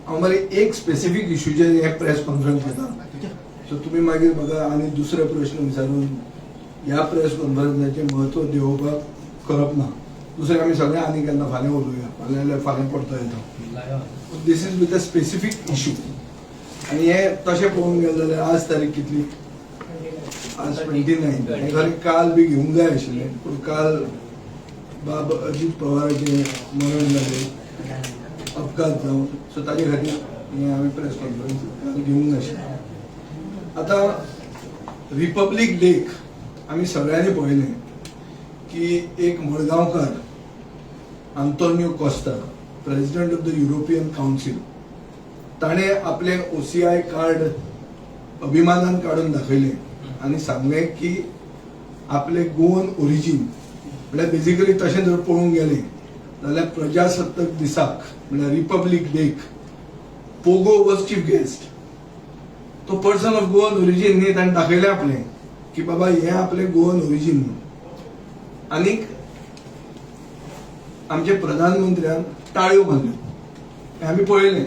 आम्हाला एक स्पेसिफिक इश्यूचे हे प्रेस कॉन्फरन्स घेता सो तुम्ही मागीर म्हाका आनी दुसरे प्रश्न विचारून ह्या प्रेस कॉन्फरन्साचे महत्व देवोवपाक करप ना. दुसरे आमी सगळे आनी केन्ना फाल्यां उलोवया, फाल्यां परतो येता. This is with a specific issue आनी हे तशें पळोवंक गेलें जाल्यार आज तारीख कितली, आज 29. खरें काल बी घेवंक जाय आशिल्लें पूण काल बाब अजित पवाराचें मरण जालें, अपघात जावन, सो ताजे खातीर हें हांवें प्रेस कॉन्फरन्स काल घेवंक नाशिल्लें. आतां रिपब्लीक डेक आमी सगळ्यांनी पळयलें की एक Madgaonkar Antonio Costa, president of the European council, ताणें आपलें OCI कार्ड अभिमानान काडून दाखयलें आनी सांगलें की आपले गोवन ओरिजीन म्हळ्यार बेजिकली तशें जर पळोवंक गेलें जाल्यार प्रजासत्ताक दिसाक म्हळ्यार republic deck Pogo was chief guest. तो पर्सन ऑफ गोवन ओरिजीन न्ही, ताणें दाखयलें आपलें की बाबा हें आपलें गोवन ओरिजीन. आनीक आमचे प्रधानमंत्र्यान ताळयो मारल्यो हें आमी पळयलें.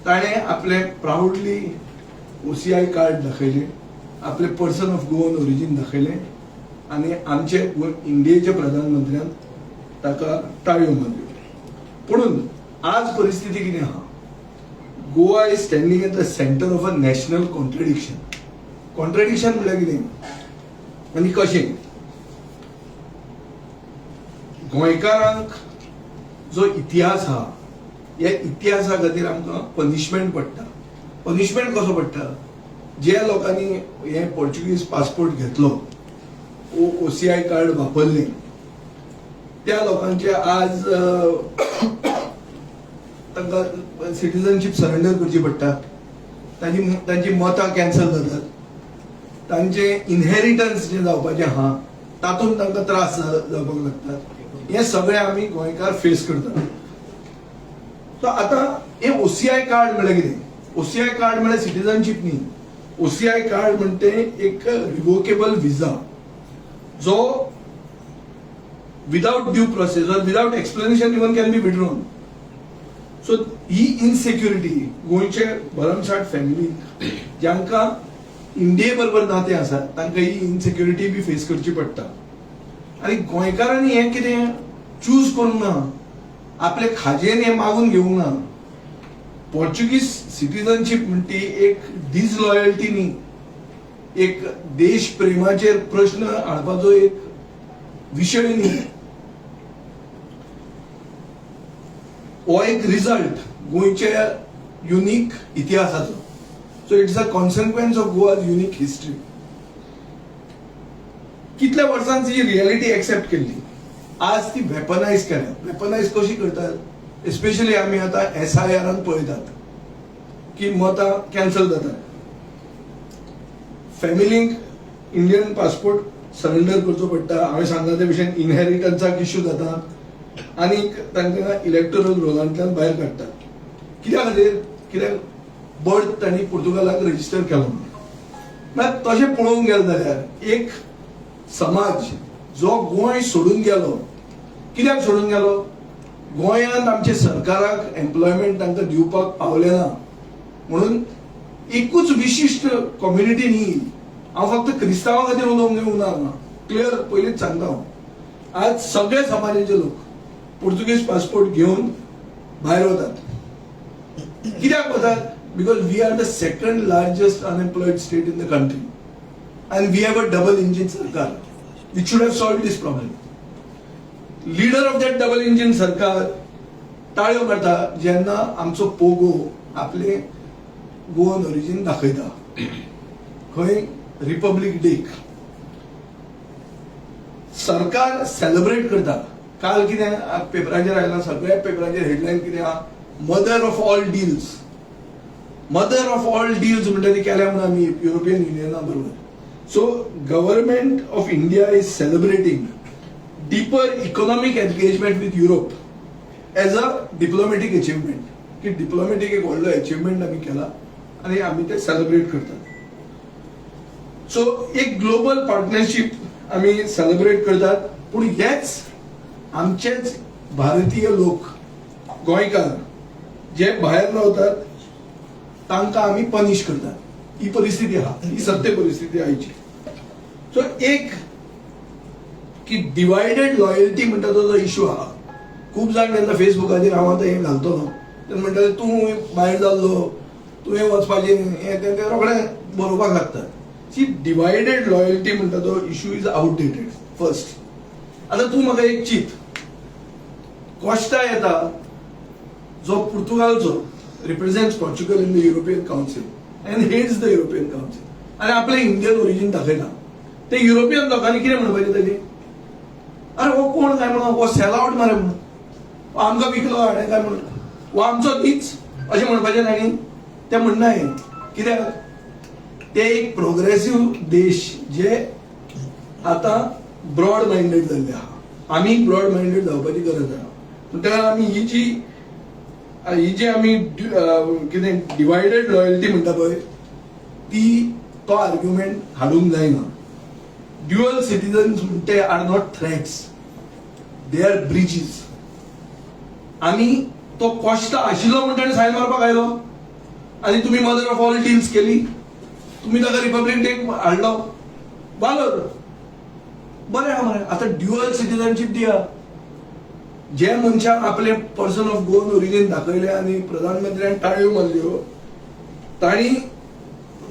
ताणें आपलें प्राउडली OCI कार्ड दाखयलें, आपले पर्सन ऑफ गोवन ओरिजीन दाखयलें आनी आमचे इंडियेचे प्रधानमंत्र्यान ताका ताळयो मारल्यो. पुणून आज परिस्थिती कितें आहा, Goa is standing at the centre of a national contradiction. Contradiction म्हळ्यार कितें आनी कशें, गोंयकारांक जो इतिहास आहा ह्या इतिहासा खातीर आमकां पनिशमेंट पडटा. पनिशमेंट कसो पडटा, ज्या लोकांनी हे पोर्चुगीज पासपोर्ट घेतलो, OCI कार्ड वापरलें, त्या लोकांचे आज तांकां सिटीजनशीप सरेंडर करची पडटा, तांची मतां कॅन्सल जातात, तांचे इनहेरिटन्स जे जावपाचें आहा तातूंत तांकां त्रास जावपाक लागतात. हे सगळे आमी गोंयकार फेस करतात. सो आतां हे OCI कार्ड म्हळ्यार कितें, OCI कार्ड म्हळ्यार सिटीजनशीप न्ही. OCI कार्ड म्हणटे एक रिवोकेबल विजा जो विदाउट ड्यू प्रोसेस और without explanation even can be withdrawn. So ही इनसेक्युरिटी गोंयचे भरमसाट फॅमिली ज्यांकां इंडिये बरोबर नातें आसा तांकां ही इनसेक्युरिटी बी फेस करची पडटा. आनी गोंयकारांनी हें कितें चूज करूंक ना, आपले खाजेन हें मागून घेवंक ना. पोर्चुगीज सिटीजनशीप म्हणटी एक डिसलॉयल्टी न्ही, एक देश प्रेमाचेर प्रश्न हाडपाचो एक विशय न्ही. हो एक रिजल्ट गोंयच्या युनिक इतिहासाचो. So it's a consequence of Goa's unique history. कितल्या वर्सांची ही रियालिटी एक्सेप्ट केल्ली, आज ती वेपनायज केल्या. वेपनायज कशी करतात, एस्पेशली आमी आतां SIR पळयतात की मतां कॅन्सल जातात. फॅमिलींक इंडियन पासपोर्ट सरेंडर करचो पडटा. हांवें सांगला ते भशेन इनहेरिटन्साक इश्यू जाता आनीक तांकां इलेक्टोरल रोलांतल्यान भायर काडटात. कित्या खातीर, कित्याक बर्थ तांणी पुर्तुगालाक रजिस्टर केलो. म्हळ्यार तशें पळोवंक गेलें जाल्यार एक समाज जो गोंय सोडून गेलो, कित्याक सोडून गेलो, गोंयांत आमच्या सरकाराक एम्प्लॉयमेंट तांकां दिवपाक पावलें ना म्हणून. एकूच विशिश्ट कम्युनिटी न्ही, हांव फक्त क्रिस्तांवां खातीर उलोवंक येवंक ना, क्लियर पयलींच सांगता हांव. आज सगळे समाजाचे लोक पोर्तुगीज पासपोर्ट घेवन भायर वतात. कित्याक वतात, because we are the second largest unemployed state in the country and we have a double engine sarkar which should have solved this problem. Leader of that double engine sarkar ताळयो मारता जेन्ना आमचो Pogo आपले Goan origin दाखयता. खंय republic deck सरकार celebrate करता. काल कितें पेपराचेर आयलां, सगळ्या पेपराचेर हेडलायन कितें आहा, mother of all deals. Mother of all deals म्हणटा ती केल्या म्हणून आमी युरोपियन युनियना बरोबर. So government of India is celebrating deeper economic engagement with Europe as a diplomatic achievement. की डिप्लोमॅटिक एक व्हडलो अचिव्हमेंट आमी केला आनी आमी ते सेलिब्रेट करतात. सो एक ग्लोबल पार्टनरशिप आमी सेलिब्रेट करतात. पूण हेच आमचेच भारतीय लोक, गोंयकार जे भायर रावतात तांकां आमी पनिश करतात. ही परिस्थिती आहा, ही सत्य परिस्थिती आयची. सो एक की डिवायडेड लॉयल्टी म्हणटा तो जो इश्यू आहा, खूब जाण जेन्ना फेसबुकाचेर हांव आतां हें घालतलो तेन्ना म्हणटाले तूं भायर जाल्लो, तुवें वचपाचें हें तें रोखडें बरोवपाक लागता. सी डिवायडेड लॉयल्टी म्हणटा तो इश्यू इज आउटडेटेड. फर्स्ट, आतां तूं म्हाका एक चिंत, कॉस्टा येता जो पुर्तुगालचो represents Portugal in the European Council and heads the European Council आनी आपलें इंडियन ओरिजीन दाखयता. ते युरोपियन लोकांनी कितें म्हणपाचें ताजें, अरे हो कोण काय म्हणून, हो सेल आवट मरे म्हणून, हो आमकां विकलो हाणें काय म्हणून, हो आमचो नीच अशें म्हणपाचें तांणी. तें म्हणना हें कित्याक ते एक प्रोग्रेसिव्ह देश जे आतां ब्रॉड माइंडेड जाल्ले आहा. आमी ब्रॉड माइंडेड जावपाची गरज आहा. तेन्ना आमी ही जी आमी कितें डिवायडेड लॉयल्टी म्हणटा पळय तो आर्ग्युमेंट हाडूंक जायना. ड्युअल सिटीजन्स म्हणटे are not threats, they are bridges. आमी तो कॉस्टा आशिल्लो म्हणटा सायन मारपाक आयलो आनी तुमी मदर ऑफ ऑल डील्स केली, तुमी ताका रिपब्लीक डे हाडलो, वालोर बरें आहा मरे. आतां ड्युअल सिटीजनशीप दिया. जे मनशाक आपले पर्सन ऑफ गोवन ओरिजीन दाखयले आनी प्रधानमंत्र्यान ताळयो मारल्यो, तांणी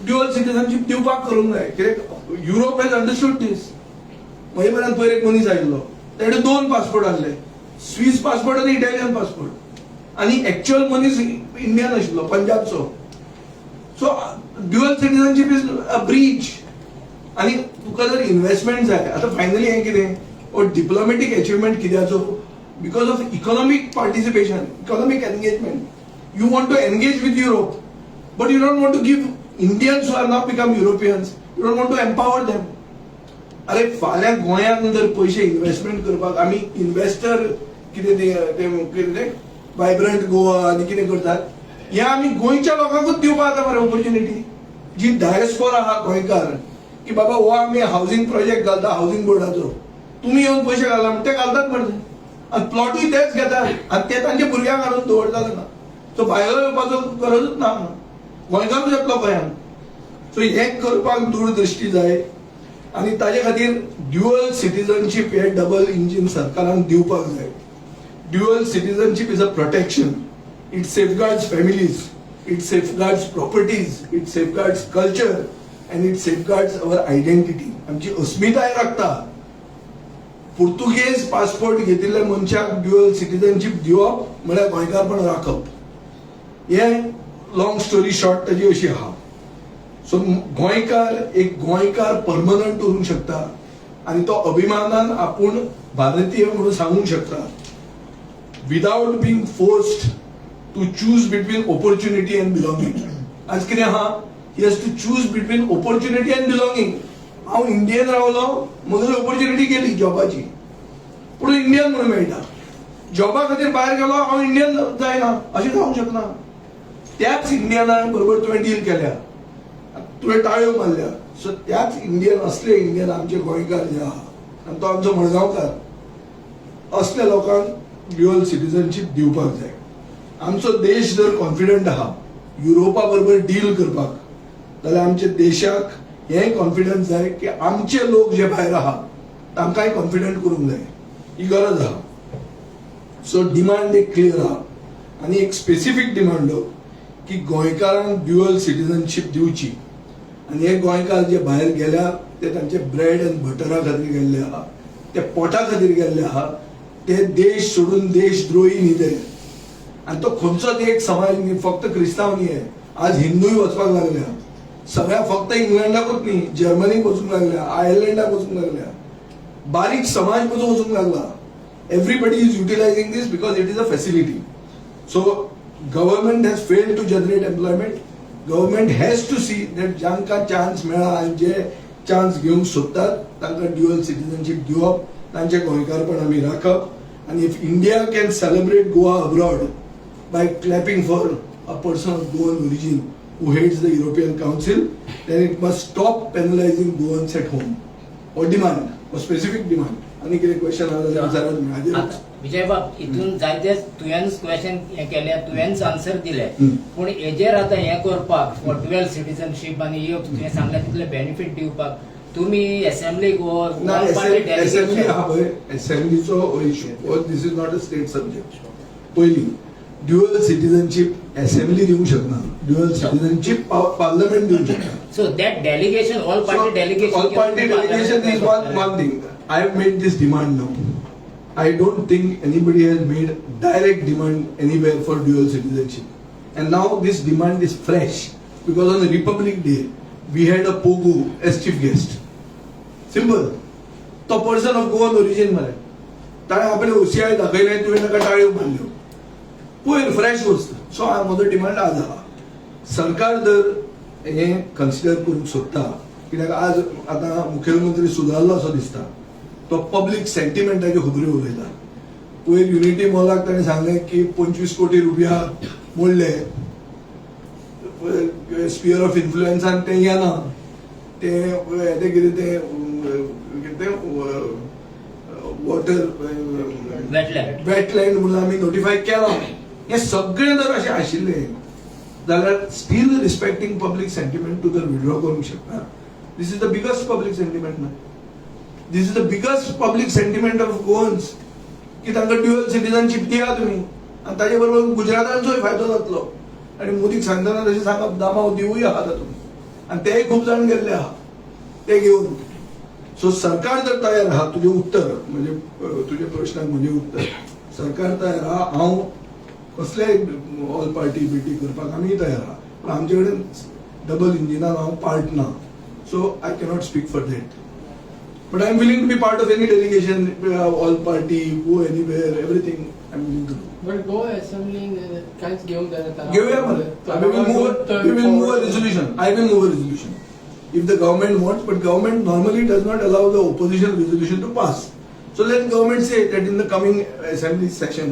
ड्युअल सिटीजनशीप दिवपाक करूंक जाय. कित्याक युरोप हॅज अंडरस्टूड दीस. म्हजे म्हऱ्यान पयर एक मनीस आयिल्लो, ताणे 2 पासपोर्ट आहले, स्विस पासपोर्ट आनी इटालियन पासपोर्ट, आनी एक्च्युअल मनीस इंडियन आशिल्लो, पंजाबचो. So dual citizenship is a breach. आनी तुका जर इन्व्हेस्टमेंट जाय, आतां फायनली हें कितें, ओ डिप्लोमॅटीक अचिव्हमेंट कित्याचो, because of economic participation, economic engagement. You want to engage with Europe, but you don't want to give Indians who are now become Europeans, you don't want to empower them. अरे फाल्यां गोंयांत जर पयशे investment करपाक आमी investor कितें vibrant Goa आनी कितें करतात, हें आमी गोंयच्या लोकांकूच दिवपाक जाता मरे ऑपॉर्च्युनिटी. जी डायस्पोरा आहा गोंयकार, की बाबा हो आमी हावसिंग प्रोजेक्ट घालता हावसिंग बोर्डाचो, तुमी येवन पयशे घाला म्हणून ते घालतात मरे. आनी प्लॉटूय तेच घेतात आनी ते तांच्या भुरग्यांक हाडून दवरतात ना. सो भायलो येवपाचो गरजूच ना, गोंयकारूच येतलो गोंयांत. सो हें करपाक दूरदृश्टी जाय आनी ताजे खातीर ड्युअल सिटीजनशीप हे डबल इंजीन सरकारान दिवपाक जाय. Dual citizenship is a protection. It safeguards families, it safeguards properties, it safeguards culture and it safeguards our identity. आमची अस्मिताय राखता. पुर्तुगेज पासपोर्ट घेतिल्ल्या मनशाक ड्युअल सिटीजनशीप दिवप म्हळ्यार गोंयकारपण राखप. हें लॉंग स्टोरी शॉर्ट ताजी अशी आहा. सो गोंयकार एक गोंयकार परमनंट उरूंक शकता आनी तो अभिमानान आपूण भारतीय म्हणून सांगूंक शकता without being forced to choose between opportunity and belonging. आज कितें आहा, he has to choose between opportunity and belonging. हांव इंडियन रावलो, म्हजी ऑपॉर्च्युनिटी गेली जॉबाची, पूण इंडियन म्हणून मेळटा. जॉबा खातीर भायर गेलो, हांव इंडियन जायना अशें जावंक शकना. त्याच इंडियना बरोबर तुवें डील केल्या, तुवें ताळयो मारल्या. सो त्याच इंडियन, असले इंडियन आमचे गोंयकार जे आहा आनी तो आमचो मडगांवकार, असल्या लोकांक ड्युअल सिटीजनशीप दिवपाक जाय. आमचो देश जर कॉन्फिडंट आहा युरोपा बरोबर डील करपाक, जाल्यार आमच्या देशाक हें कॉन्फिडन्स जाय की आमचे लोक जे भायर आहा तांकांय कॉन्फिडंट करूंक जाय. ही गरज आहा. सो डिमांड एक क्लियर आहा आनी एक स्पेसिफीक डिमांड की गोंयकारांक ड्युअल सिटीजनशीप दिवची. आनी हे गोंयकार जे भायर गेल्या ते तांचे ब्रेड अँड बटरा खातीर गेल्ले आहा, ते पोटा खातीर गेल्ले आहा. ते देश सोडून देशद्रोही न्ही ते. आनी तो खंयचोच एक समाज न्ही, फक्त क्रिस्तांव न्ही. आज हिंदूय वचपाक लागल्या. सगळ्या फक्त इंग्लंडाकूच न्ही, जर्मनीक वचूंक लागल्या, आयर्लंडाक वचूंक लागल्या, बारीक समाज पसून वचूंक लागला. Everybody is utilising this because it is a facility. So government has failed to generate employment. Government has to see that जांकां चान्स मेळा आनी जे चान्स घेवंक सोदतात तांकां ड्युअल सिटीजनशीप दिवप, तांचे गोंयकारपण आमी राखप. आनी if India can celebrate Goa abroad by clapping for a person of Goan origin who heads the European Council, then it must stop penalizing Goans at home. Or demand, or specific demand. आनी कितें question आहा जाल्यार विचारात तुमी. हाजेर आता विजय बाब इथून जायते तुवेंच क्वेश्चन केले, तुवेंच आन्सर दिले, पूण हेजेर आता हे करपाक फॉर ड्युअल सिटीजनशीप आनी तुवें सांगले तितले बेनिफीट दिवपाक तुमी असेंब्लीक असेंब्ली आहा पळय, असेंब्लीचो issue this is not a state subject. पयली ड्युअल सिटीजनशीप असेंब्ली दिवंक शकना, ड्युअल सिटीजनशीप पार्लमेंट दिवंक शकता. So that delegation, all party delegation. All party delegation is one thing. I have made this demand now. I don't think anybody has made direct demand anywhere for dual citizenship. And now this demand is fresh because on the Republic Day we had a Pogu as chief guest. Simple. तो person of Goan origin मरे. ताणे आपले OCI दाखयले तुवें ताका टाळयो मारल्यो. पयर fresh गोष्ट. So म्हजो demand आज आहा. सरकार जर हे कन्सिडर करूंक सोदता, कित्याक आज आतां मुख्यमंत्री सुदारलो असो दिसता, तो पब्लीक सेंटिमेंटाच्यो खबऱ्यो उलयता. पयर युनिटी मॉलाक ताणें सांगलें की 25 कोटी रुपया मोडले, स्पियर ऑफ इन्फ्लुएन्सान तें येना, तें कितें तें वॉटर वेटलँड म्हणून आमी नोटिफाय केलां. हें सगळें जर अशें आशिल्लें जाल्यार स्टील रिस्पेक्टिंग पब्लीक सेंटिमेंट तूं जर विड्रॉ करूंक शकता. This is the biggest public sentiment ना. This is the biggest public sentiment of Goans की तांकां ड्युअल सिटीजनशीप दिया तुमी, आनी ताजे बरोबर गुजरातांचोय फायदो जातलो. आनी मोदीक सांगतना तशें सांगप दामाव दिवूय आहा तातूंत, आनी तेय खूब जाण गेल्ले आहा ते घेवन. सो सरकार जर तयार आहा, तुजें उत्तर म्हणजे तुज्या प्रश्नाक म्हजें उत्तर, सरकार तयार आहा. हांव कसलेय ऑल पार्टी बिटी करपाक आमी तयार आहा, पूण आमचे कडेन डबल इंजिनान हांव पार्ट ना, so I cannot speak for that. But I am willing to be part of any delegation, all party, go anywhere, everything I am willing to do. But go assembly कांयच घेवंक जायना. घेऊया मरे. We will move a resolution. I will move a resolution. If the government wants, but government normally does not allow the opposition resolution to pass. So let government say that in the coming assembly session,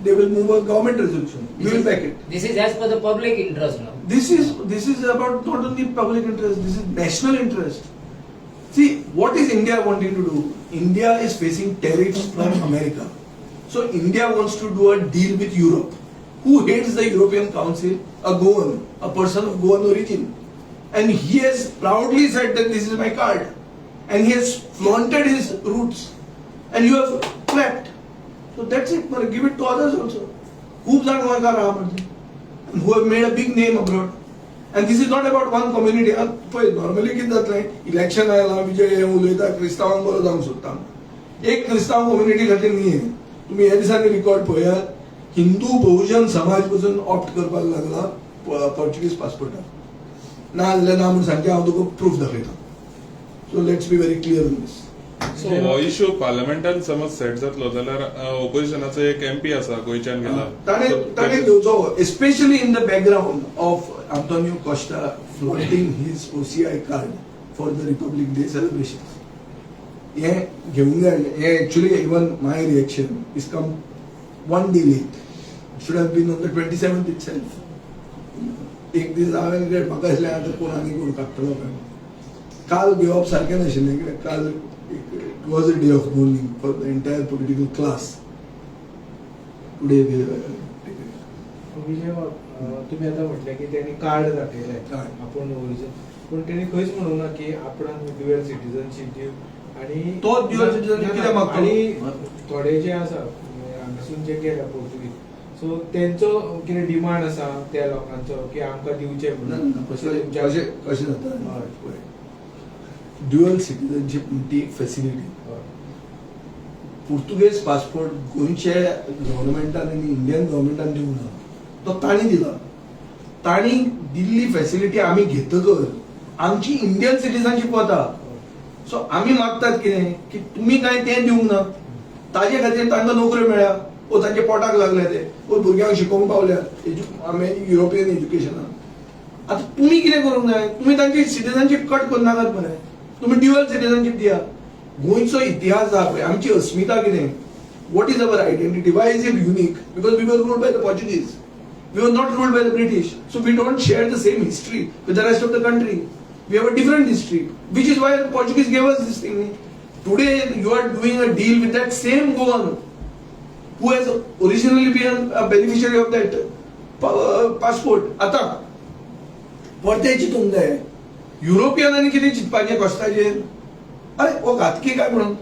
they will move a government resolution. We will back it. This is as per the public interest now. This is about not only public interest, this is national interest. See, what is India wanting to do? India is facing tariffs from America. So India wants to do a deal with Europe. Who hates the European Council? A Goan, a person of Goan origin. And he has proudly said that this is my card. And he has flaunted his roots. And you have clapped. So that's it. Give it to others also. Who have made a big name abroad. And this is not about one community. Normally कितें जातलें, election आयलां, विजय उलयता क्रिस्तांवांक बरो जावंक सोदता. एक क्रिस्तांव community खातीर न्ही. तुम्ही ह्या दिसांनी रिकॉर्ड पळयात, हिंदू बहुजन समाज पासून ऑप्ट करपाक लागला पोर्चुगीज पासपोर्टार. ना जाल्यार ना म्हणून सांगचे हांव तुका प्रूफ दाखयता. So let's be very clear on this. So हो इश्यू पार्लमेंटान समज सेट जातलो जाल्यार ओपोजिशनाचो एक एमपी आसा गोंयच्यान गेला, ताणें घेवचो, especially in the background of Antonio Costa flaunting his OCI card for the Republic Day celebration. हे घेवंक जाय. हे actually even my reaction is come 1 day late. Should have been on the 27th itself. एक दीस हांवें कितें म्हाका दिसलें आतां कोण आनी कोण काडटलो काय. काल घेवप सारकें नाशिल्लें, कित्याक काल it was a day of mourning for the entire political class. Today Vijay तुम्ही आता म्हटलं की त्यांनी कार्ड दाखयलें आपण ओरिजिन, पण त्यांनी खंयच म्हणूं ना की आपण ड्युअल सिटीजनशीप दिव. आणि तो ड्युअल सिटीजनशीप कित्याक मागता? आणि थोडे जे आसा हांगासून जे गेले पोर्तुगीज, सो तेंचो कितें डिमांड आसा त्या लोकांचो की आमकां दिवचे म्हणून. कशें जाता, ड्युअल सिटीजनशीप म्हणटी एक फॅसिलिटी. पोर्तुगेज पासपोर्ट गोंयचे गव्हर्नमेंटान आनी इंडियन गव्हर्नमेंटान दिवंक ना, तो ताणी दिला. ताणी दिल्ली फॅसिलिटी आमी घेतकर आमची इंडियन सिटीजनशीप वता. सो आमी मागतात कितें की तुमी कांय तें दिवंक ना, ताजे खातीर तांकां नोकऱ्यो मेळ्ळ्या, वो तांचे पोटाक लागले ते, वो भुरग्यांक शिकोवंक पावल्यात युरोपियन एज्युकेशनान. आतां तुमी कितें करूंक जाय, तुमी तांची सिटीजनशीप कट करनाकात मरे, तुमी ड्युअल सिटीजनशीप दिया. गोंयचो इतिहास आहा पळय, आमची अस्मिता कितें, what is our identity, why is it unique, because we were ruled by the Portuguese, we were not ruled by the British. So we don't share the same history with the rest of the country. We have a different history, which is why the Portuguese gave us this thing. Today you are doing a deal with that same Goan who has originally been a beneficiary of that passport. आता परते चिंतूंक जाय युरोपियनांनी कितें चिंतपाचें कश्टाचेर अरे हो घातकी काय म्हणून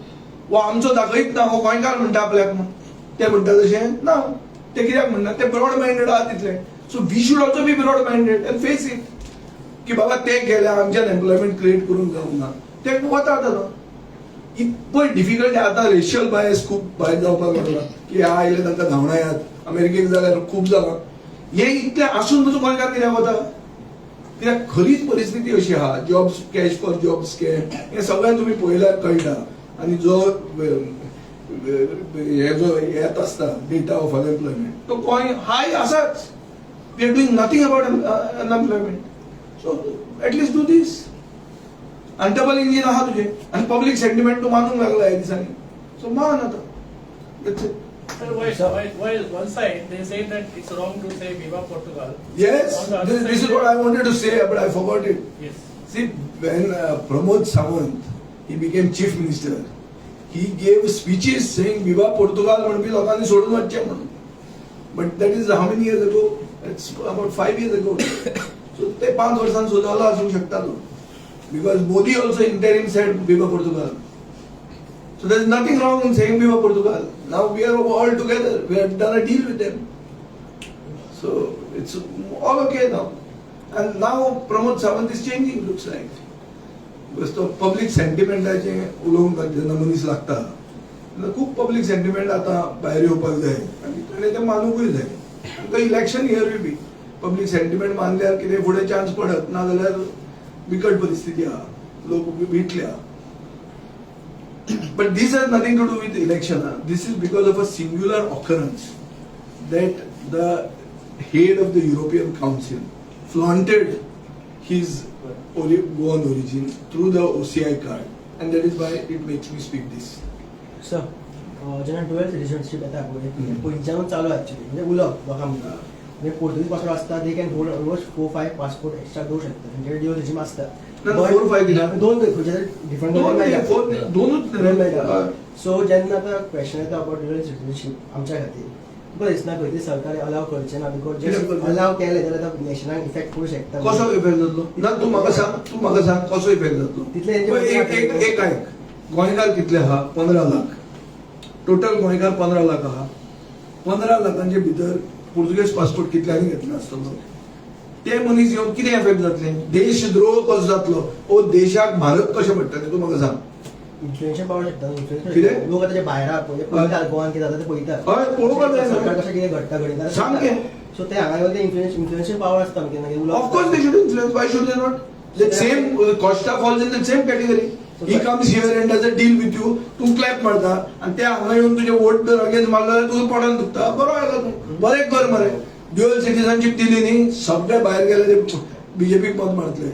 वो आमचो दाखयत ना हो गोंयकार म्हणटा आपल्याक म्हूण ते म्हणटा तशें ना ते कित्याक म्हणना ते ब्रॉड मायंडेड आहा तितले so we should also be broad minded and face it की बाबा ते गेल्या आमच्यान एम्प्लॉयमेंट क्रिएट करूंक जावंक ना ते वता जालो पळय डिफिकल्टी आतां रेशियल बायस खूब भायर जावपाक लागला की आयले तांकां धांवडायात अमेरिकेक जाल्यार खूब जालां हे इतलें आसून तुजो गोंयकार कित्याक वता कित्याक खरीच परिस्थिती अशी आहा jobs cash for jobs scam हे सगळ्यांक तुमी पळयल्यार कळटा आनी जो हे जो येत आसता डेटा ऑफ अनएम्प्लॉयमेंट तो गोंय हाय आसाच we are doing nothing about unemployment so at least do this आनी डबल इंजीन आहा तुजें आनी पब्लीक सेंटिमेंट तूं मानूंक लागला ह्या दिसांनी सो मान आतां That's it. Sir, while one side they say that it's wrong to say Viva Portugal. Yes, On the other this is side, what I wanted to say, but I forgot it. Yes. See, when Pramod Sawant, he became chief minister, he gave speeches saying Viva Portugal म्हणून लोकांनी सोडून वचचें म्हणून. But that is how many years ago? It's about 5 years ago. So ते 5 वर्सांनी सुदारलो आसूंक शकतालो. Because Modi also interim said Viva Portugal. So there is nothing wrong in saying Viva Portugal. Now we are all together. We have done a deal with them. So it's all okay now. And now Pramod Sawant is changing, looks like. Because the public sentiment उलोवंक जेन्ना मनीस लागता तेन्ना खूब public sentiment आतां भायर येवपाक जाय आनी ताणें तें मानूंकूय जाय आमकां election here be public sentiment मानल्यार कितें फुडें चान्स पडत ना जाल्यार बिकट परिस्थिती आहा लोक भितले आहा But this has nothing to do with the election. This is because of a singular occurrence that the head of the European Council flaunted his Goan origin through the OCI card, and that is why it makes me speak this. Sir जेन्ना dual citizenship येता पळय पयलींच्यानूच चालू actually म्हणजे उलोवप लोकां भितर म्हणजे पोर्तुगीज passport आसता they can hold almost 4-5 passport extra घेवंक शकता म्हणजे ड्युअल सिटीजन आसता ना 4-5 कित्याक दोन डिफरंट दोनूच सो जेन्ना आतां क्वेश्चन येता अबाउट ड्युअल सिटीजनशीप आमच्या खातीर तुका दिसना खंय ते सरकारान अलाव करचें ना बिकॉज जे अलाव केलें जाल्यार आतां नॅशनलाक इफेक्ट पडूंक शकता कसो इफेक्ट जातलो ना तूं म्हाका सांग कसो इफेक्ट जातलो तितले एक आयक गोंयकार कितले आहा 15 लाख टोटल गोंयकार 15 लाख आहा 15 लाखांचे भितर पोर्तुगेज पासपोर्ट कितल्यांनी घेतलो आसतलो ते मनीस येवन कितें इफेक्ट जातले देशद्रोह कसो जातलो ओ देशाक भारत कशें पडटलें तूं म्हाका सांग इन्फ्लुएन्शन पावूंक शकता कितें? लोक आतां जे भायर आहा पळय पळयतात गोवान कितें जाता ते पळयतात हय पळोवपाक जाय सरकार कशें कितें घडटा घडयता सामकें सो ते हांगा येवन ते इन्फ्लुएन्शन पावर आसता केन्ना केन्ना of course they should influence why should they not the same Costa falls in the same category he comes here and does a deal with you तूं क्लॅप मारता आनी ते हांगा येवन तुजे वोट जर अगेन्स्ट मारलो जाल्यार तुजो पोटान दुखता बरो आयला तूं बरें कर मरे ड्युअल सिटीजनशीप दिली न्ही सगळे भायर गेले ते बीजेपीक मत मारतले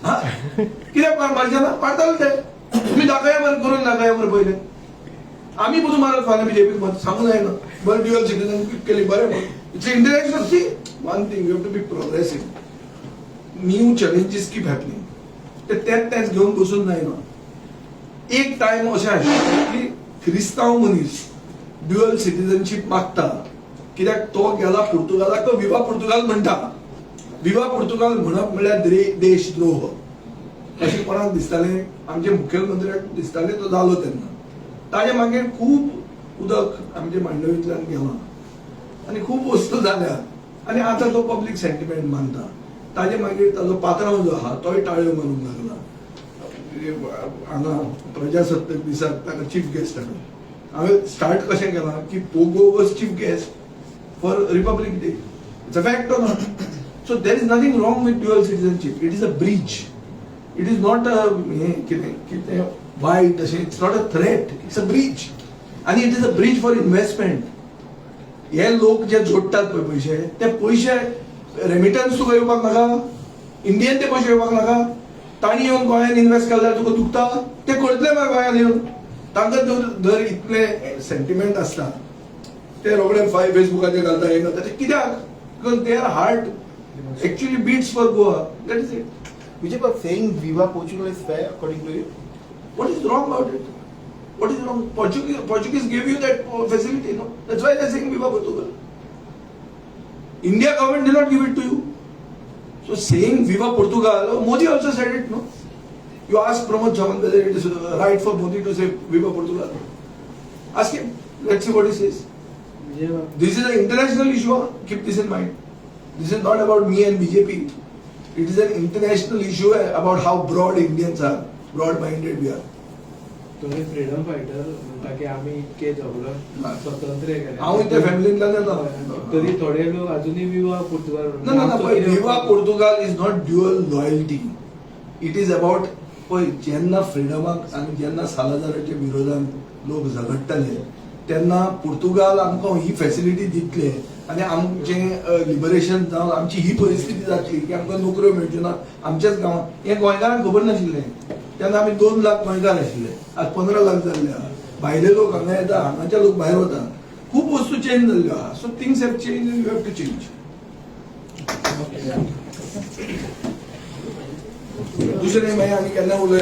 हा कित्याक मारचे ना मारताले ते तुम्ही दाखया मरे करून दाखया मरे पहिले आम्ही पसून मारत फाल्यां बीजेपीक मत सांगूं जायना बरें ड्युअल सिटीजनशीप केली बरें म्हणून it's international see one thing you have to be progressive new challenges keep happening तेच घेऊन बसून जायना एक टाइम अशें आसता की क्रिस्तांव मनीस ड्युअल सिटीजनशीप मागता कित्याक तो गेला पुर्तुगालाक तो विवा पुर्तुगाल म्हणटा विवा पुर्तुगाल म्हणप म्हणल्यार देशद्रोह अशें कोणाक दिसतालें आमचे मुखेलमंत्र्याक दिसतालें तो जालो तेन्ना ताजे मागीर खूब उदक आमचे मांडवींतल्यान गेलां आनी खूब वस्तू जाल्या आनी आतां तो पब्लीक सेंटिमेंट मानता ताजे मागीर ताजो पात्रांव जो आहा तोय टाळ्यो मारूंक लागला हांगा प्रजासत्ताक दिसाक ताका चीफ गेस्ट हांवें स्टार्ट कशें केलां की Pogo was chief guest for Republic Day it's a fact or not so there is nothing wrong with dual citizenship it is a breach it is not a कितें वायट अशें it's not a threat it's a breach आनी it is a breach for investment हे लोक जे जोडटात पळय पयशे रेमिटन्स तुका येवपाक नाका इंडियन ते पयशे येवपाक नाका तांणी येवन गोंयांत इन्व्हेस्ट केल्यार तुका दुखता ते करतले मरे गोंयांत येवन तांकां जर इतले सेंटिमेंट आसता ते रोखडे फेसबुकाचेर घालता हे घालता ते कित्याक because their heart actually beats for Goa that is it Vijay, but saying Viva Portugal is fair according to you? What is wrong about it? What is wrong? Portuguese gave you that facility, no? That's why they're saying Viva Portugal. India government did not give it to you. So saying Viva Portugal, Modi also said it, no? You ask Pramod Chavan whether it is right for Modi to say Viva Portugal. Ask him. Let's see what he says. म्हणजे This is an international issue. Keep this in mind. This is not about me and BJP. It is an international issue about how broad Indians are, broad-minded we are. तुम्ही freedom fighter म्हणता की आम्ही इतके जगलो स्वतंत्र केले हांव त्या फॅमिलींतल्यान येता. तरी थोडे लोक अजूनही विवा Portugal No, no, no. But Viva Portugal is not dual loyalty. It is about पळय जेन्ना फ्रिडमाक आनी जेन्ना सालाजाराच्या विरोधान लोक झगडटाले तेन्ना पुर्तुगाल आमकां ही फॅसिलिटी दितले आनी आमचें लिबरेशन जावन आमची ही परिस्थिती जातली की आमकां नोकऱ्यो मेळच्यो ना आमच्याच गांवांत हें गोंयकारांक खबर नाशिल्लें तेन्ना आमी 2 लाख गोंयकार आशिल्ले आज 15 लाख जाल्ले आहा भायले लोक हांगा येता हांगाचे लोक भायर वता खूब वस्तू चेंज जाल्ल्यो आहा so things have change you have to change दुसरें मागीर आनी केन्ना उलय